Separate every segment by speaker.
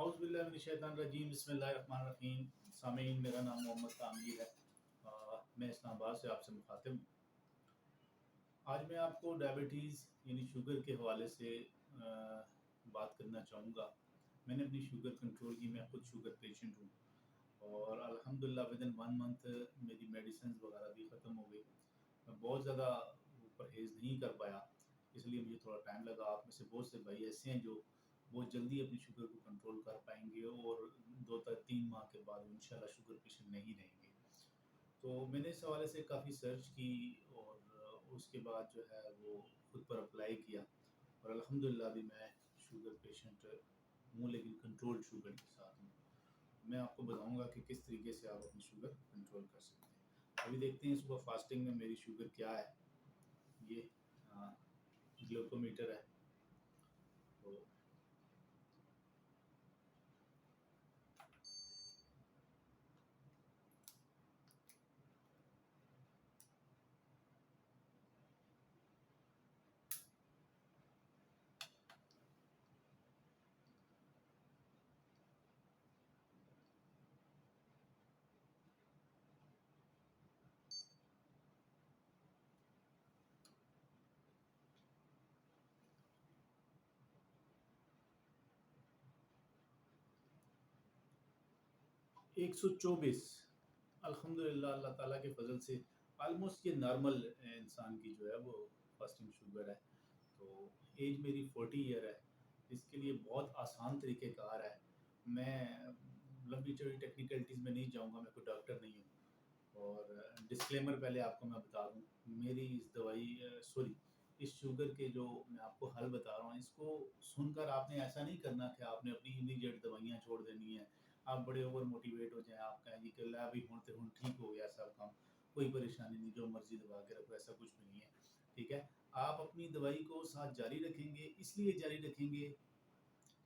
Speaker 1: आउज़ बिल्लाहि मिनश शैतानिर रजीम बिस्मिल्लाहिर रहमानिर रहीम। सामीन, मेरा नाम मोहम्मद तानवीर है। मैं इस्लामाबाद से आपसे मुखातिब हूँ। आज मैं आपको डायबिटीज़ यानी शुगर के हवाले से बात करना चाहूँगा। मैंने अपनी शुगर कंट्रोल की, मैं खुद शुगर पेशेंट हूँ और अल्हम्दुलिल्लाह विदिन 1 मंथ मेरी मेडिसिन्स वगैरह भी ख़त्म हो गई। मैं बहुत ज़्यादा परहेज़ नहीं कर पाया, इसलिए मुझे थोड़ा टाइम लगा। आप में से बहुत से भाई ऐसे हैं जो बहुत जल्दी अपनी शुगर को कंट्रोल कर पाएंगे और 2-3 माह के बाद इंशाल्लाह शुगर पेशेंट नहीं रहेंगे। तो मैंने इस हवाले से काफ़ी सर्च की और उसके बाद जो है वो खुद पर अप्लाई किया और अल्हम्दुलिल्लाह अभी मैं शुगर पेशेंट हूँ, लेकिन कंट्रोल्ड शुगर के साथ हूँ। मैं आपको बताऊँगा कि किस तरीके से आप अपनी शुगर कंट्रोल कर सकते हैं। अभी देखते हैं सुबह फास्टिंग में मेरी शुगर क्या है। ये ग्लूकोमीटर है। तो 124 अल्हम्दुलिल्लाह, अल्लाह ताला के फ़ज़ल से ऑलमोस्ट ये नॉर्मल इंसान की जो है वो फास्टिंग शुगर है। तो एज मेरी 40 ईयर है। इसके लिए बहुत आसान तरीक़ेकार है। मैं लंबी चौड़ी टेक्निकलिटीज़ में नहीं जाऊँगा, मैं कोई डॉक्टर नहीं हूँ। और डिस्क्लेमर पहले आपको मैं बता दूँ, मेरी इस दवाई सॉरी इस शुगर के जो मैं आपको हल बता रहा हूँ, इसको सुनकर आपने ऐसा नहीं करना कि आपने अपनी इमीडिएट दवाइयाँ छोड़ देनी है। आप बड़े ओवर मोटिवेट हो जाएँ, आप कहें जी कि ला अभी होते हुन ठीक हो गया सब काम, कोई परेशानी नहीं, जो मर्ज़ी दबा के रखो, ऐसा कुछ भी नहीं है। ठीक है? आप अपनी दवाई को साथ जारी रखेंगे, इसलिए जारी रखेंगे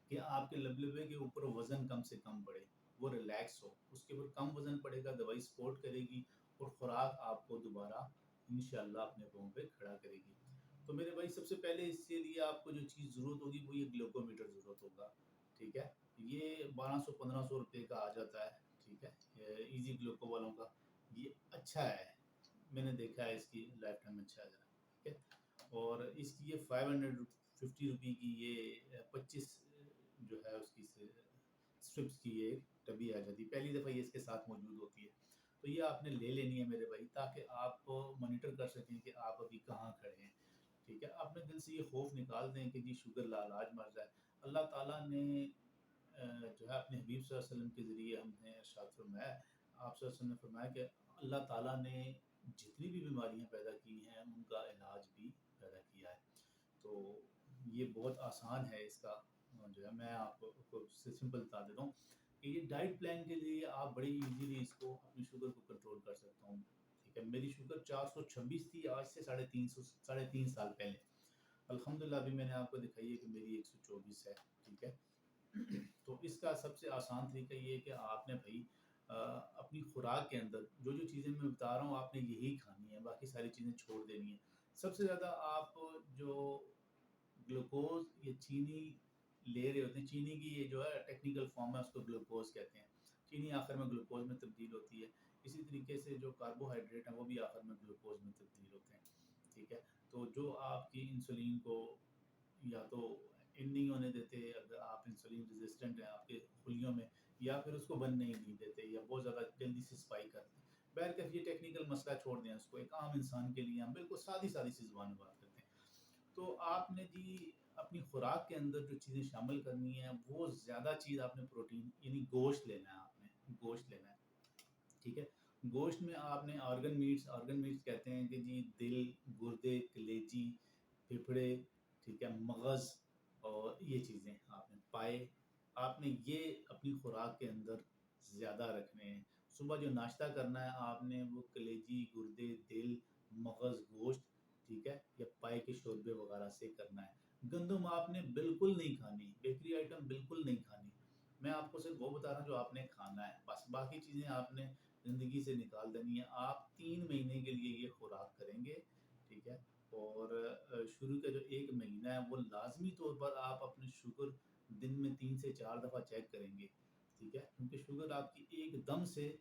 Speaker 1: कि आपके लबलबे के ऊपर वज़न कम से कम बढ़े, वो रिलैक्स हो। उसके ऊपर कम वज़न पड़ेगा, दवाई सपोर्ट करेगी और खुराक आपको दोबारा इंशाअल्लाह अपने पाँव पे खड़ा करेगी। तो मेरे भाई सबसे पहले इसके लिए आपको जो चीज़ ज़रूरत होगी वो ये ग्लूकोमीटर ज़रूरत होगा। ठीक है? ये 1200-1500 रुपए का आ जाता है। ठीक है? ईज़ी ग्लूको वालों का। ये अच्छा है, मैंने देखा है इसकी लाइफ टाइम अच्छा है। ठीक है? और इसकी ये 550 रुपए की ये 25 जो है उसकी स्ट्रिप्स की ये डब्बी आ जाती है। पहली दफ़ा ये इसके साथ मौजूद होती है। तो ये आपने ले लेनी है मेरे भाई, ताकि आप मॉनिटर कर सकें कि आप अभी कहाँ खड़े हैं। ठीक है? अपने दिल से ये खौफ निकाल दें कि जी शुगर लाइलाज मर जाए। अल्लाह ताला ने जो है अपने हबीब सल्लल्लाहु अलैहि वसल्लम के ज़रिए हमें इरशाद फरमाया, आप सल्लल्लाहु अलैहि वसल्लम ने फरमाया कि अल्लाह ताला ने जितनी भी बीमारियाँ पैदा की हैं, उनका इलाज भी पैदा किया है। तो ये बहुत आसान है इसका जो है, मैं आपको सिंपल बता देता हूँ कि ये डाइट प्लान के लिए आप बड़ी ईज़िली इसको अपनी शुगर को कंट्रोल कर सकता हूँ। ठीक है? मेरी शुगर 426 थी आज से साढ़े 3 साल पहले। अल्हम्दुलिल्लाह अभी मैंने आपको दिखाई है कि मेरी 124 है। ठीक है? तो इसका सबसे आसान तरीका ये है कि आपने भई अपनी खुराक के अंदर जो-जो चीज़ें मैं बता रहा हूँ आपने यही खानी है, बाकी सारी चीज़ें छोड़ देनी है। सबसे ज़्यादा आप जो ग्लूकोज़ या चीनी ले रहे होते हैं, चीनी की ये जो है टेक्निकल फॉर्म है उसको ग्लूकोज़ कहते हैं। चीनी आखिर में ग्लूकोज़ में तब्दील होती है। इसी तरीके से जो कार्बोहाइड्रेट हैं वो भी आखिर में ग्लूकोज़ में तब्दील होते हैं। ठीक है? तो जो आपकी इंसुलिन को या तो इन नहीं होने देते, अगर आप इंसुलिन रेज़िस्टेंट हैं आपके खुलियों में, या फिर उसको बनने ही नहीं देते या बहुत ज़्यादा जल्दी से स्पाइक करते हैं। बहरकैफ़ ये टेक्निकल मसला छोड़ दें उसको, एक आम इंसान के लिए हम बिल्कुल सादी-सादी सी ज़ुबान में बात करते हैं। तो आपने जी अपनी खुराक के अंदर जो चीज़ें शामिल करनी है, वो ज़्यादा चीज़ आपने प्रोटीन यानी गोश्त लेना है आपने, गोश्त लेना है। ठीक है? गोश्त में आपने ऑर्गन मीट्स कहते हैं कि जी दिल, गुर्दे, कलेजी, फेफड़े, ठीक है, मग़ज़ और ये चीज़ें आपने पाए, आपने ये अपनी खुराक के अंदर ज़्यादा रखने हैं। सुबह जो नाश्ता करना है आपने वो कलेजी, गुर्दे, दिल, मग़ज़, गोश्त, ठीक है, या पाए के शोरबे वग़ैरह से करना है। गंदम आपने बिल्कुल नहीं खानी, बेकरी आइटम बिल्कुल नहीं खानी। मैं आपको सिर्फ़ वो बता रहा हूँ जो आपने खाना है, बस बाकी चीज़ें आपने ज़िंदगी से निकाल देनी है। आप 3 महीने के लिए ये खुराक करेंगे, ठीक है? और शुरू का जो 1 महीना है वो लाज़मी तौर पर आप अपनी शुगर دن میں 3 سے 4 دفعہ چیک کریں گے، ٹھیک ہے، کیونکہ شوگر آپ کی ایک دم سے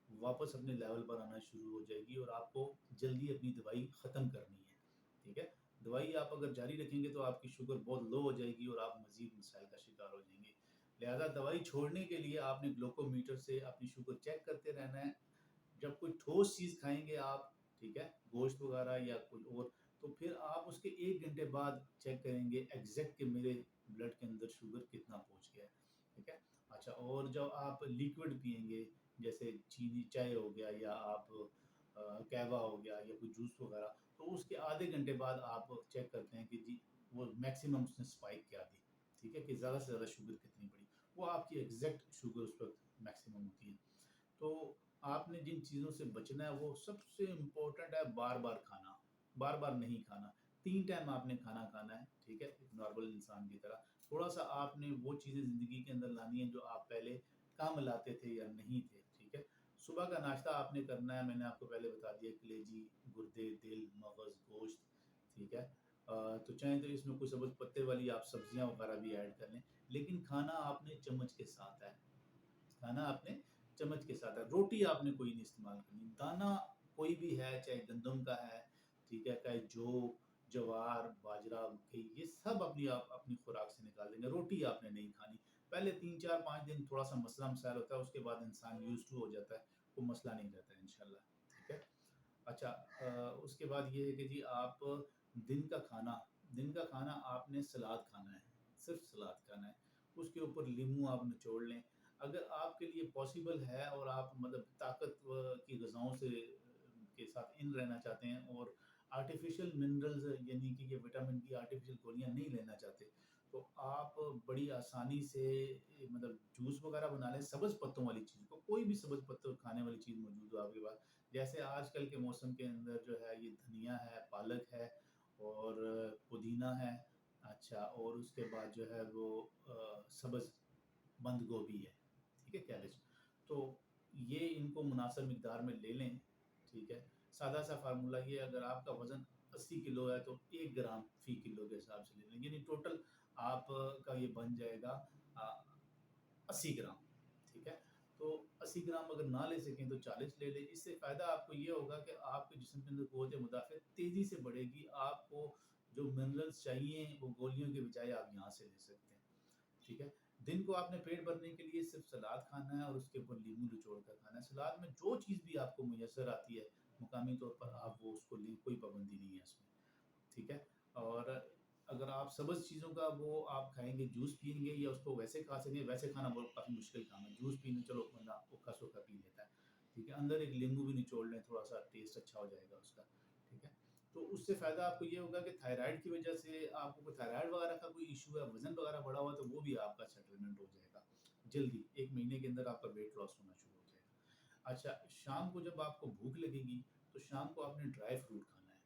Speaker 1: واپس اپنے لیول پر آنا شروع ہو جائے گی اور آپ کو جلدی اپنی دوائی ختم کرنی ہے، ٹھیک ہے۔ دوائی آپ اگر جاری رکھیں گے تو آپ کی شوگر بہت لو ہو جائے گی اور آپ مزید مسائل کا شکار ہو جائیں گے۔ لہذا دوائی چھوڑنے کے لیے آپ نے گلوکو میٹر سے اپنی شوگر چیک کرتے رہنا ہے۔ جب کوئی ٹھوس چیز کھائیں گے آپ، ٹھیک ہے، گوشت وغیرہ یا کوئی اور، تو پھر آپ اس کے 1 گھنٹے بعد چیک کریں گے ایگزیکٹ کہ میرے بلڈ کے اندر شوگر کتنا پہنچ گیا ہے، ٹھیک ہے۔ اچھا، اور جب آپ لیکوڈ پئیں گے جیسے چینی چائے ہو گیا یا آپ کہوہ ہو گیا یا کوئی جوس وغیرہ، تو اس کے آدھے گھنٹے بعد آپ چیک کرتے ہیں کہ جی وہ میکسیمم اس نے اسپائک کیا دی، ٹھیک ہے، کہ زیادہ سے زیادہ شوگر کتنی بڑی، وہ آپ کی ایگزیکٹ شوگر اس وقت میکسیمم ہوتی ہے۔ تو آپ نے جن چیزوں سے بچنا ہے وہ سب سے امپورٹنٹ ہے بار بار کھانا، بار بار نہیں کھانا، 3 ٹائم آپ نے کھانا کھانا ہے، ٹھیک ہے، ایک نارمل انسان کی طرح۔ تھوڑا سا آپ نے وہ چیزیں زندگی کے اندر لانی ہیں جو آپ پہلے کم لاتے تھے یا نہیں تھے، ٹھیک ہے۔ صبح کا ناشتہ آپ نے کرنا ہے، میں نے آپ کو پہلے بتا دیا، کلیجی، گردے، دل، مغز، گوشت، ٹھیک ہے۔ تو چاہیں تو اس میں کوئی سبز پتے والی آپ سبزیاں وغیرہ بھی ایڈ کر لیں، لیکن کھانا آپ نے چمچ کے ساتھ ہے، کھانا آپ نے چمچ کے ساتھ ہے، روٹی آپ نے کوئی نہیں استعمال کرنی، دانا کوئی بھی ہے، چاہے گندم کا ہے، ٹھیک ہے، چاہے جو جوار، باجرہ، مکئی، یہ سب آپ اپنی خوراک سے نکال دیں گے، روٹی آپ نے نہیں کھانی۔ پہلے 3 4 5 دن تھوڑا سا مسئلہ مسائل ہوتا ہے، اس کے بعد انسان یوز ٹو ہو جاتا ہے، کوئی مسئلہ نہیں رہتا ہے انشاءاللہ، ٹھیک ہے۔ اچھا، اس کے بعد یہ ہے کہ جی آپ دن کا کھانا دن کا کھانا آپ نے سلاد کھانا ہے، صرف سلاد کھانا ہے، اس کے اوپر لیموں آپ نچوڑ لیں۔ اگر آپ کے لیے پاسبل ہے اور آپ مطلب طاقت کی غذاؤں سے کے ساتھ ان رہنا چاہتے ہیں اور آرٹیفیشل منرلز یعنی کہ یہ وٹامن کی آرٹیفیشل گولیاں نہیں لینا چاہتے، تو آپ بڑی آسانی سے مطلب جوس وغیرہ بنا لیں سبز پتوں والی چیز کو، کوئی بھی سبز پتوں کھانے والی چیز موجود ہو آپ کے پاس، جیسے آج کل کے موسم کے اندر جو ہے یہ دھنیا ہے، پالک ہے اور پودینہ ہے، اچھا، اور اس کے بعد جو ہے وہ سبز بند گوبھی ہے، ٹھیک ہے، کیبج، تو یہ ان کو مناسب مقدار میں لے لیں، ٹھیک ہے۔ سادہ سا فارمولہ یہ، اگر آپ کا وزن 80 کلو ہے تو 1 گرام فی کلو کے حساب سے لے لیں، یعنی ٹوٹل آپ کا یہ بن جائے گا 80 گرام، ٹھیک ہے۔ تو 80 گرام اگر نہ لے سکیں تو 40 لے لیں، اس سے فائدہ آپ کو یہ ہوگا کہ آپ کے جسم کے اندر قوت مدافعت تیزی سے بڑھے گی، آپ کو جو منرلز چاہیے وہ گولیوں کے بجائے آپ یہاں سے لے سکتے ہیں، ٹھیک ہے۔ دن کو آپ نے پیٹ بھرنے کے لیے صرف سلاد کھانا ہے اور اس کے اوپر لیموں نچوڑ کر کھانا ہے، سلاد میں جو چیز بھی آپ کو میسر آتی ہے مقامی طور پر آپ وہ اس کو لیں، کوئی پابندی نہیں ہے اس میں، ٹھیک ہے۔ اور اگر آپ سبز چیزوں کا وہ آپ کھائیں گے، جوس پئیں گے یا اس کو ویسے کھا سکیں گے، ویسے کھانا بہت کافی مشکل کام ہے، جوس پینے چلو بندہ اوکھا سوکھا پی لیتا ہے، ٹھیک ہے، اندر ایک لیموں بھی نچوڑ لیں، تھوڑا سا ٹیسٹ اچھا ہو جائے گا اس کا، ٹھیک ہے۔ تو اس سے فائدہ آپ کو یہ ہوگا کہ تھائرائڈ کی وجہ سے آپ کو کوئی تھائرائڈ وغیرہ کا کوئی ایشو ہے، وزن وغیرہ بڑھا ہوا ہے تو وہ بھی آپ کا سیٹلمنٹ ہو جائے گا جلدی، 1 مہینے کے اندر آپ کا ویٹ لاس ہونا شروع ہو جائے گا۔ اچھا، شام کو جب آپ کو بھوک لگے گی تو شام کو آپ نے ڈرائی فروٹ کھانا ہے،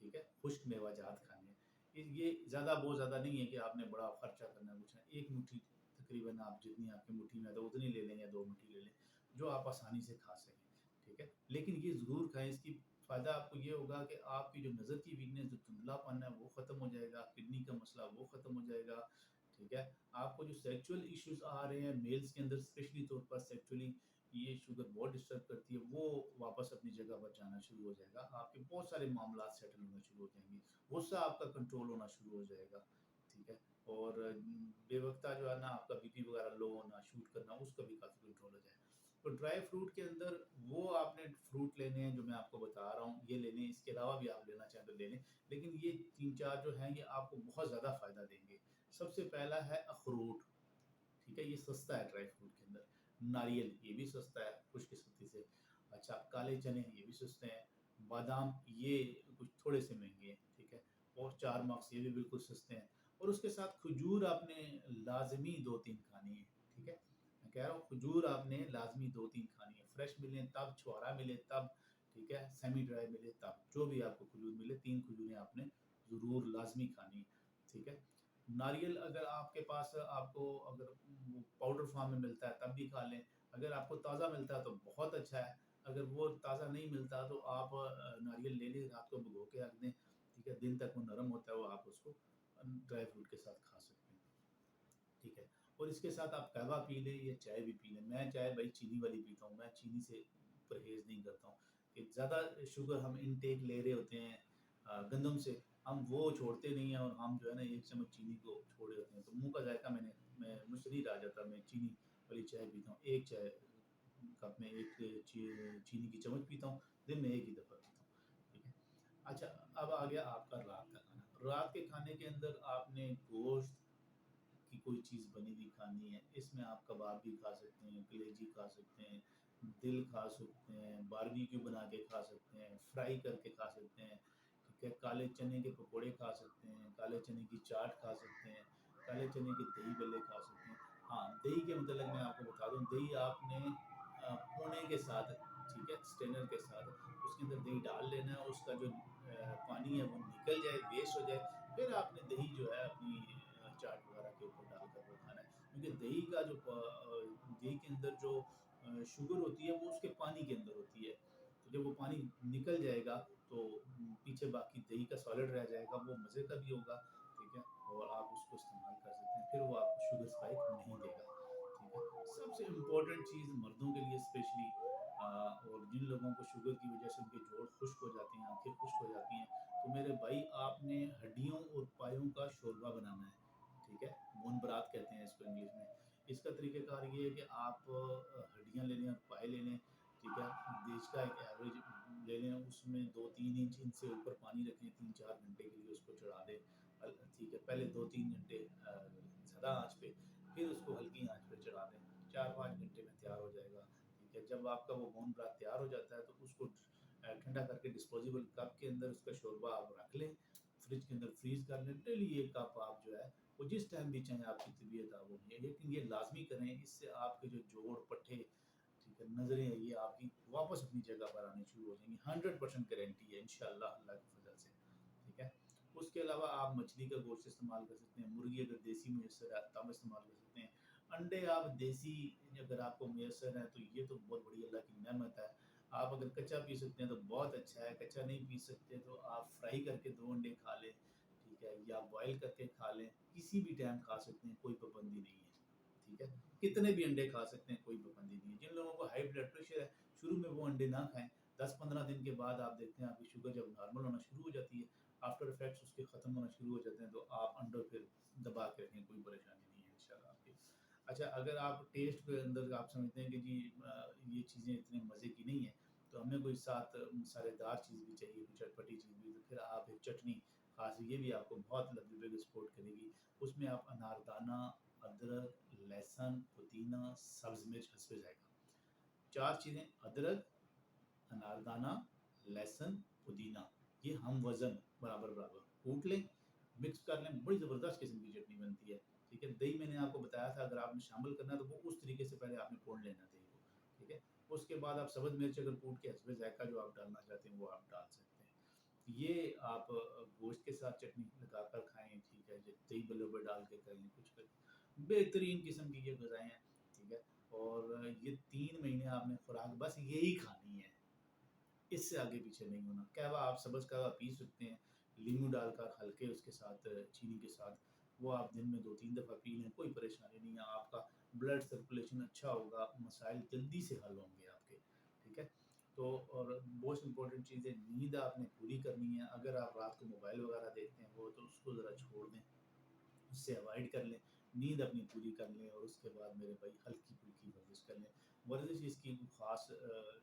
Speaker 1: ٹھیک ہے، خشک میوہ جات کھانے ہیں، یہ زیادہ بہت زیادہ نہیں ہے کہ آپ نے بڑا خرچہ کرنا ہے، کچھ ہے، 1 مٹھی تقریباً آپ جتنی آپ کی مٹھی میں ہے تو اتنی لے لیں یا 2 مٹھی لے لیں، جو آپ آسانی سے کھا سکیں، ٹھیک ہے، لیکن یہ ضرور کھائیں، اس کی فائدہ آپ کو یہ ہوگا کہ آپ کی جو نظر کی ویکنس، جو دھندلا پن ہے وہ ختم ہو جائے گا، کڈنی کا مسئلہ وہ ختم ہو جائے گا، ٹھیک ہے۔ آپ کو جو سیکچول ایشوز آ رہے ہیں میلز کے اندر اسپیشلی طور پر سیکچولی یہ شوگر بہت ڈسٹرب کرتی ہے، وہ واپس اپنی جگہ پر جانا شروع ہو جائے گا، آپ کے بہت سارے معاملات سیٹل ہونا شروع ہو جائیں گے، غصہ آپ کا کنٹرول ہونا شروع ہو جائے گا، ٹھیک ہے، اور بے وقتہ جو ہے نا آپ کا بی پی وغیرہ لو ہونا، شوٹ کرنا، اس کا بھی کافی کنٹرول ہو جائے گا۔ تو ڈرائی فروٹ کے اندر وہ آپ نے فروٹ لینے ہیں جو میں آپ کو بتا رہا ہوں، یہ لینے، اس کے علاوہ بھی آپ لینا چاہیں تو لے لیں، لیکن یہ 3 4 جو ہیں یہ آپ کو بہت زیادہ فائدہ دیں گے۔ سب سے پہلا ہے اخروٹ، ٹھیک ہے، یہ سستا ہے ڈرائی فروٹ کے اندر، ناریل یہ بھی سستا ہے خوش قسمتی سے، اچھا، کالے چنے یہ بھی سستے ہیں، بادام یہ کچھ تھوڑے سے مہنگے ہیں، ٹھیک ہے، اور 4 مغز یہ بھی بالکل سستے ہیں، اور اس کے ساتھ کھجور آپ نے لازمی 2 3 کھانی ہے، ٹھیک ہے، میں کہہ رہا ہوں کھجور آپ نے لازمی 2 3 کھانی ہے، فریش ملیں تب، چھوارا ملے تب، ٹھیک ہے، سیمی ڈرائی ملے تب، جو بھی آپ کو کھجور ملے 3 کھجوریں آپ نے ضرور لازمی کھانی ہے، ٹھیک ہے۔ ناریل اگر آپ کے پاس آپ کو اگر پاؤڈر فارم میں ملتا ہے تب بھی کھا لیں، اگر آپ کو تازہ ملتا ہے تو بہت اچھا ہے، اگر وہ تازہ نہیں ملتا تو آپ ناریل لے لیں، رات کو بھگو کے رکھ دیں، ٹھیک ہے، دن تک وہ نرم ہوتا ہے، وہ آپ اس کو ڈرائی فروٹ کے ساتھ کھا سکتے ہیں، ٹھیک ہے۔ और इसके साथ आप कहवा पी लें या चाय भी पी लें। मैं चाय भाई चीनी वाली पीता हूँ, मैं चीनी से परहेज़ नहीं करता हूँ कि ज़्यादा शुगर हम इनटेक ले रहे होते हैं गंदम से, हम वो छोड़ते नहीं हैं और हम जो है ना 1 चम्मच चीनी को छोड़ देते हैं, तो मुँह का जायका मैं मुझसे नहीं रहा जाता, मैं चीनी वाली चाय पीता हूँ। 1 चाय कप में 1 चीनी की चम्मच पीता हूँ, दिन में 1 ही दफ़ा पीता हूँ, ठीक है। अच्छा, अब आ गया आपका रात का खाना। रात के खाने के अंदर आपने गोश्त की कोई चीज़ बनी हुई खानी है, इसमें आप कबाब भी खा सकते हैं, कलेजी खा सकते हैं, दिल खा सकते हैं, बारबेक्यू बना के खा सकते हैं, फ्राई करके खा सकते हैं, ठीक है। काले चने के पकोड़े खा सकते हैं, काले चने की चाट खा सकते हैं, काले चने के दही बल्ले खा सकते हैं। हाँ, दही के मतलब मैं आपको बता दूँ, दही आपने पोने के साथ, ठीक है, स्ट्रेनर के साथ उसके अंदर दही डाल लेना है, उसका जो पानी है वो निकल जाए, वेस्ट हो जाए, फिर आपने दही जो है अपनी चाट वगैरह के ऊपर डालकर वो खाना है। क्योंकि दही का जो दही के अंदर जो शुगर होती है वो उसके पानी के अंदर होती है। तो जब वो पानी निकल जाएगा तो पीछे बाकी दही का सॉलिड रह जाएगा, वो मज़े का भी होगा, ठीक है? और आप उसको इस्तेमाल कर सकते हैं। फिर वो आपको शुगर स्पाइक नहीं देगा, ठीक है? सबसे इम्पोर्टेंट चीज़ मर्दों के लिए स्पेशली और जिन लोगों को शुगर की वज़ह से उनके जोड़ खुश्क हो जाते हैं, आँखें खुश्क हो जाती हैं, तो मेरे भाई आपने हड्डियों और पायों का शोरबा बनाना है, ठीक है? बोन ब्राथ कहते हैं इसको इंग्लिश में। इसका तरीक़ेकार ये है कि आप हड्डियाँ ले लें और पाए ले लें, ठीक है? देश का एक एवरेज ले लें, उसमें 2-3 इंच इनसे ऊपर पानी रखें, 3-4 घंटे के लिए उसको चढ़ा दें। ठीक है, पहले 2-3 घंटे ज़्यादा आँच पे, फिर उसको हल्की आँच पे चढ़ा दें, 4-5 घंटे में तैयार हो जाएगा, ठीक है? जब आपका वो बोन ब्राथ तैयार हो जाता है तो उसको ठंडा करके डिस्पोजेबल कप के अंदर उसका शोरबा आप रख लें, फ्रिज के अंदर फ्रीज़ कर लें। डेली 1 कप आप जो है वो जिस टाइम भी चाहें आपकी तबीयत वो है, लेकिन ये लाज़मी करें, इससे आपके जो जोड़, पट्टे, ठीक है, नज़रें हैं, ये आपकी वापस अपनी जगह पर आनी शुरू हो जाएँगी। 100% गारंटी है इंशाअल्लाह अल्लाह के फ़ज़ल से, ठीक है। उसके अलावा आप मछली का गोश्त इस्तेमाल कर सकते हैं, मुर्गी अगर देसी मुयस्सर है तब इस्तेमाल कर सकते हैं। अंडे आप देसी अगर आपको मुयस्सर हैं तो ये तो बहुत बड़ी अल्लाह की नेमत है। आप अगर कच्चा पी सकते हैं तो बहुत अच्छा है, कच्चा नहीं पी सकते तो आप फ्राई करके 2 अंडे खा लें, ठीक है, या बॉयल करके खा लें, किसी भी टाइम खा सकते हैं, कोई पाबंदी नहीं है, ठीक है। कितने भी अंडे खा सकते हैं, कोई पाबंदी नहीं है। जिन लोगों को हाई ब्लड प्रेशर है, शुरू में वो अंडे ना खाएँ, 10-15 दिन के बाद आप देखते हैं आपकी शुगर जब नॉर्मल होना शुरू हो जाती है, आफ्टर इफेक्ट्स उसके ख़त्म होना शुरू हो जाते हैं, तो आप अंडे फिर दबा के रखें, कोई परेशानी नहीं है इंशाल्लाह आपकी। अच्छा, अगर आप टेस्ट के अंदर आप समझते हैं कि जी ये चीज़ें इतने मज़े की नहीं है, तो हमें कोई साथ मसालेदार चीज़ भी चाहिए, कोई चटपटी चीज़ भी, तो फिर आप एक चटनी ख़ास ये भी आपको बहुत लंबी वेग सपोर्ट करेगी। उसमें आप अनारदाना, अदरक, लहसुन, पुदीना, सब्ज़ मिर्च हँसबे जायका, 4 चीज़ें अदरक, अनारदाना, लहसुन, पुदीना, ये हम वज़न बराबर-बराबर कूट लें, मिक्स कर लें, बड़ी ज़बरदस्त किस्म की चटनी बनती है, ठीक है। दही मैंने आपको बताया था अगर आपने शामिल करना है तो वो उस तरीके से पहले आपने पोड़ लेना दही को, ठीक है। उसके बाद आप सब्ज़ मिर्च अगर कूट के हस्बे ज़ायक़ा जो आप डालना चाहते हैं वो आप डाल सकते हैं। ये आप गोश्त के साथ चटनी लगाकर खाएँ, ठीक है, दही बल्ले पे डाल के करें, कुछ करें, बेहतरीन किस्म की ये ग़िज़ाएँ हैं, ठीक है। और ये 3 महीने आपने खुराक बस यही खानी है। इससे आगे पीछे नहीं होना। कहवा आप सब्ज़ कहवा पी सकते हैं, लींबू डालकर हल्के उसके साथ चीनी के साथ, वो आप दिन में 2-3 दफ़ा पी लें, कोई परेशानी नहीं है, आपका ब्लड सर्कुलेशन अच्छा होगा, मसाइल जल्दी से हल होंगे आपके, ठीक है। तो और मोस्ट इम्पोर्टेंट चीज़ है नींद आपने पूरी करनी है, अगर आप रात को मोबाइल वगैरह देखते हैं वो तो उसको ज़रा छोड़ दें, उससे अवॉइड कर लें, नींद अपनी पूरी कर लें और उसके बाद मेरे भाई हल्की-फुल्की वर्जिश कर लें। वर्जिश इसकी ख़ास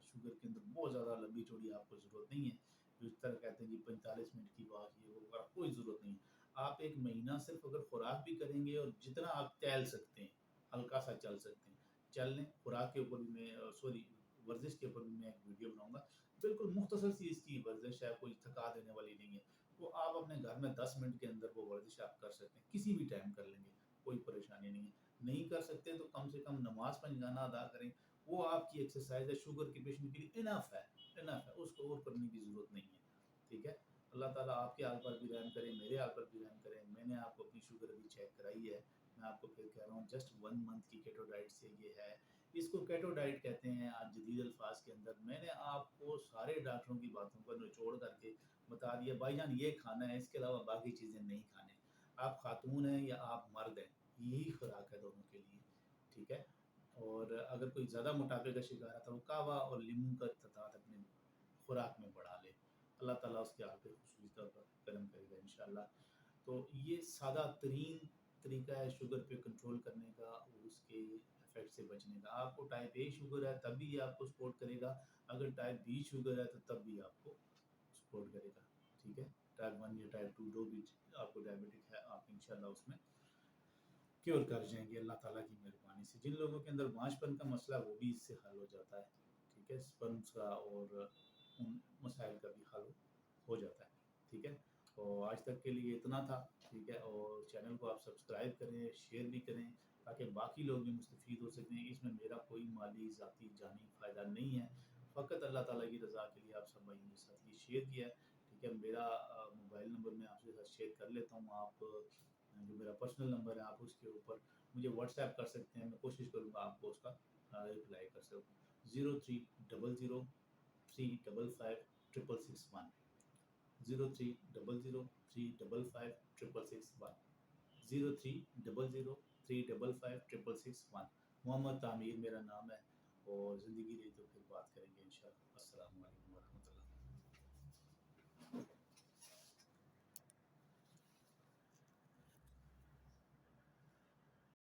Speaker 1: शुगर के अंदर बहुत ज़्यादा लंबी-चौड़ी आपको ज़रूरत नहीं है। जो इस तरह कहते हैं कि 45 मिनट की वॉक ये वो वगैरह कोई ज़रूरत नहीं है। आप 1 महीना सिर्फ़ अगर खुराक भी करेंगे और जितना आप टहल सकते हैं, हल्का-सा चल सकते हैं, चल लें। खुराक के ऊपर भी मैं सॉरी वर्जिश के ऊपर भी मैं एक वीडियो बनाऊँगा। बिल्कुल मुख्तसर सी इसकी वर्जिश है, कोई थका देने वाली नहीं है। तो आप अपने घर में 10 मिनट के अंदर वो वर्जिश आप कर सकते हैं, किसी भी टाइम कर लेंगे, कोई परेशानी नहीं है। नहीं कर सकते तो कम से कम नमाज़ पंजगाना अदा करें, वो आपकी एक्सरसाइज़ है, शुगर के पेशेंट के लिए इनफ है, उसको और करने की ज़रूरत नहीं है, ठीक है। अल्लाह ताला आपके हाल पर भी रहम करे, मेरे हाल पर भी रहम करे। मैंने आपको अपनी शुगर अभी चेक कराई है, मैं आपको फिर कह रहा हूँ जस्ट 1 मंथ की केटो डाइट से ये है। इसको केटो डाइट कहते हैं आज जदीद अल्फाज के अंदर। मैंने आपको सारे डॉक्टरों की बातों को निचोड़ करके बता दिया, भाईजान ये खाना है, इसके अलावा बाकी चीज़ें नहीं खाने। आप खातून हैं या आप मर्द हैं, یہی خوراک ہے دونوں کے لیے، ٹھیک ہے؟ اور اگر کوئی زیادہ موٹاپے کا شکار ہے تو وہ کہوہ اور لیموں کا تعداد اپنے خوراک میں بڑھا لے، اللہ تعالیٰ اس کے حال پہ خصوصی طور پر کرم کرے گا انشاءاللہ۔ تو یہ سادہ ترین طریقہ ہے شوگر پہ کنٹرول کرنے کا اور اس کے افیکٹ سے بچنے کا۔ آپ کو ٹائپ اے شوگر ہے تب بھی یہ آپ کو سپورٹ کرے گا، اگر ٹائپ بی شوگر ہے تو تب بھی آپ کو سپورٹ کرے گا، ٹھیک ہے؟ ٹائپ 1 یا ٹائپ 2 جو بھی آپ کو ڈائبٹک ہے، آپ انشاءاللہ اس میں کیور کر جائیں گے اللہ تعالیٰ کی مہربانی سے۔ جن لوگوں کے اندر بانجھ پن کا مسئلہ ہے وہ بھی اس سے حل ہو جاتا ہے، ٹھیک ہے؟ سپرمز کا اور ان مسائل کا بھی حل ہو جاتا ہے، ٹھیک ہے؟ اور آج تک کے لیے اتنا تھا، ٹھیک ہے؟ اور چینل کو آپ سبسکرائب کریں، شیئر بھی کریں تاکہ باقی لوگ بھی مستفید ہو سکیں۔ اس میں میرا کوئی مالی ذاتی جانی فائدہ نہیں ہے، فقط اللہ تعالیٰ کی رضا کے لیے آپ سب بھائیوں کے ساتھ یہ شیئر کیا ہے، ٹھیک ہے؟ میرا موبائل نمبر میں آپ کے ساتھ شیئر کر لیتا ہوں، آپ جو میرا پرسنل نمبر ہے آپ اس کے اوپر مجھے واٹس ایپ کر سکتے ہیں، میں کوشش کروں گا آپ کو اس کا رپلائی کر سکوں۔ 0300355661 0300355661 0300355661 محمد تعمیر میرا نام ہے، اور زندگی رہی تو پھر بات کریں گے انشاءاللہ۔ السلام علیکم۔